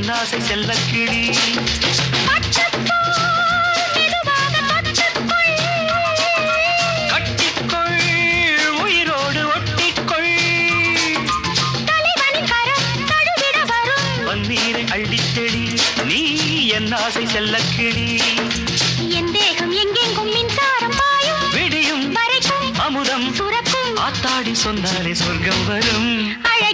என் ஆசை செல்லக்கிளி கட்டிக்கொள் உயிரோடு ஒட்டிக்கொள் பன்னீரை அள்ளித்தெளி நீ என் ஆசை செல்லக்கிளி என் தேகம் எங்கெங்கும் மின்சாரம் பாயும் விடியும் வரைக்கும் அமுதம் சுரக்கும் ஆத்தாடி சொன்னாலே சொர்க்கம் வரும் அழகே